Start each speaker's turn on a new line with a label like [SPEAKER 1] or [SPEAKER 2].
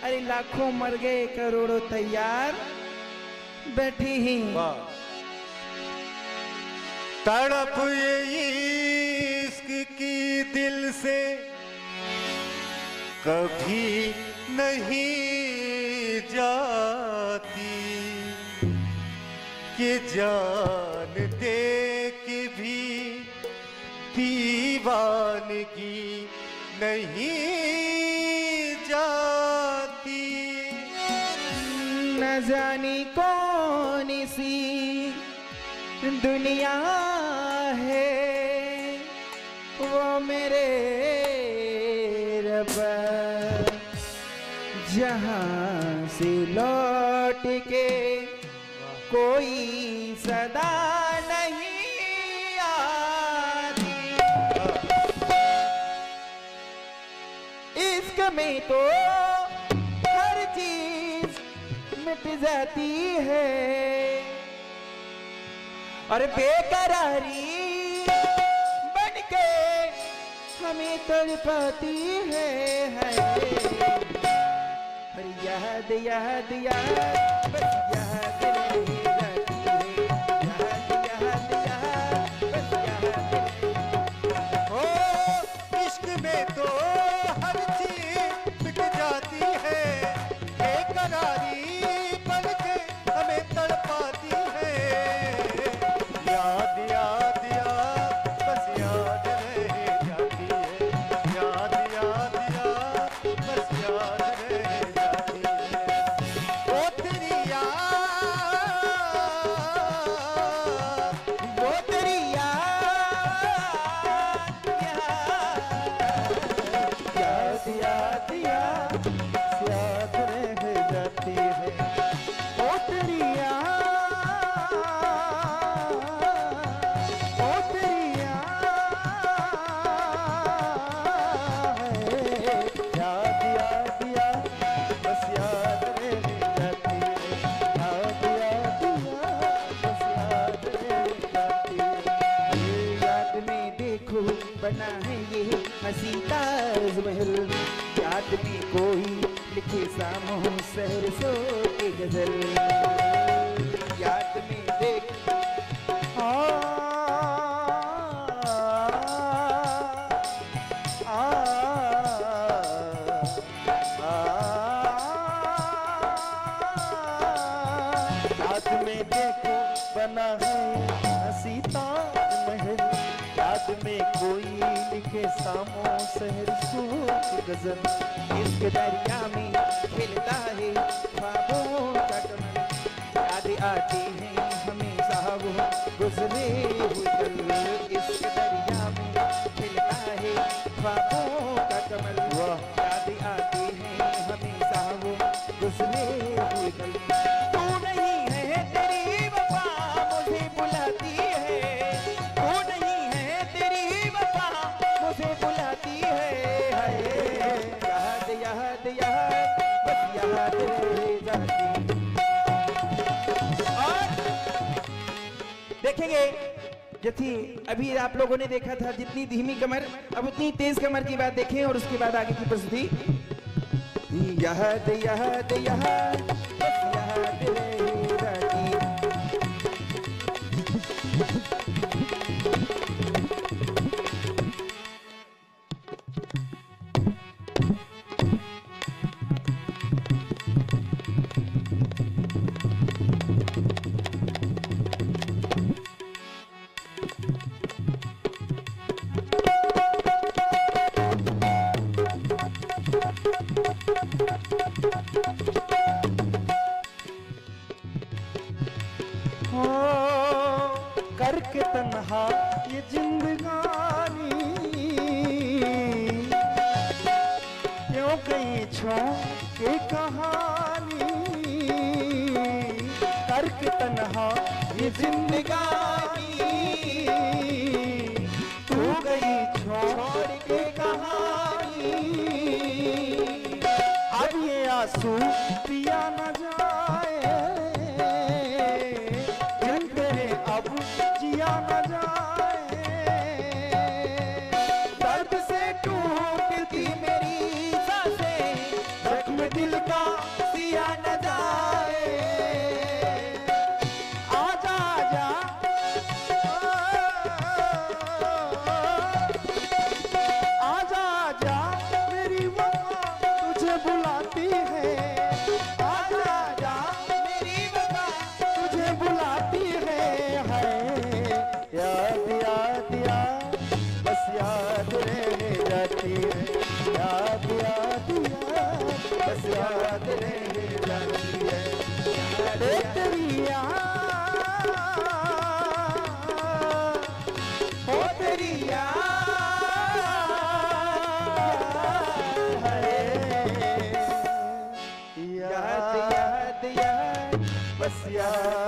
[SPEAKER 1] अरे लाखों मर गए करोड़ों तैयार बैठी ही।
[SPEAKER 2] तड़प ये इश्क की दिल से कभी नहीं जाती कि जान दे के भी दीवानगी नहीं जाती।
[SPEAKER 1] न जानी कौन सी दुनिया है वो मेरे रब्बा, जहां से लौट के कोई सदा नहीं आती। इश्क में तो हर चीज मिट जाती है और बेकरारी बनके हमें तड़पाती है। हर याद याद याद बस याद रह जाती है, याद याद याद बस याद।
[SPEAKER 2] ओ इश्क में तो हर चीज मिट जाती है, बेकरारी बनके हमें तड़पाती है। याद याद याद बस याद रह जाती है, याद याद याद बस याद रह जाती है। वो तेरी याद,
[SPEAKER 1] वो तेरी याद याद याद
[SPEAKER 2] याद रह जाती है।
[SPEAKER 1] ओ तेरी याद, ओ तेरी याद
[SPEAKER 2] याद याद याद बस याद रह जाती है, याद याद याद बस याद रह जाती है।
[SPEAKER 1] याद में देखो बना है ये हंसी ताजमहल, याद में कोई लिखे सामो सहर सो के गजल। याद में देख
[SPEAKER 2] याद में देखो बना है हंसी ताजमहल, याद में कोई लिखे सामो सहर सूख गजल।
[SPEAKER 1] इश्क दरिया में खिलता है ख्वाबों का कमल, याद आती है हमेशा वो गुजरे हुए कल। इश्क दरिया में खिलता है ख्वाबों का कमल, याद आती है हमेशा वो गुजरे हुए कल। तू नहीं है तेरी वफा मुझे बुलाती है, तू नहीं है तेरी वफा मुझे बुलाती है। याद याद याद बस याद रह जाती। और देखेंगे जैसे अभी आप लोगों ने देखा था जितनी धीमी कमर, अब उतनी तेज कमर की बात देखें और उसके बाद आगे की प्रस्तुति। याद याद याद बस याद रह जाती।
[SPEAKER 2] करके तन्हा ये जिंदगानी, क्यों कहीं छो के कहानी। करके तन्हा ये जिंदगानी, तू गई छोड़ के कहानी। अब ये आंसू पिया न जाए, अब जिया न जाए। दर्द से टूटती मेरी सांसें, जख्म
[SPEAKER 1] के दिल का सिया न जाए। आजा आजा आजा आजा मेरी वफा तुझे बुलाती है। आजा आजा मेरी वफा तुझे बुलाती है। याद याद याद बस याद रह जाती है। याद याद याद बस याद रह जाती है। तेरी याद हो तेरी याद याद याद याद बस याद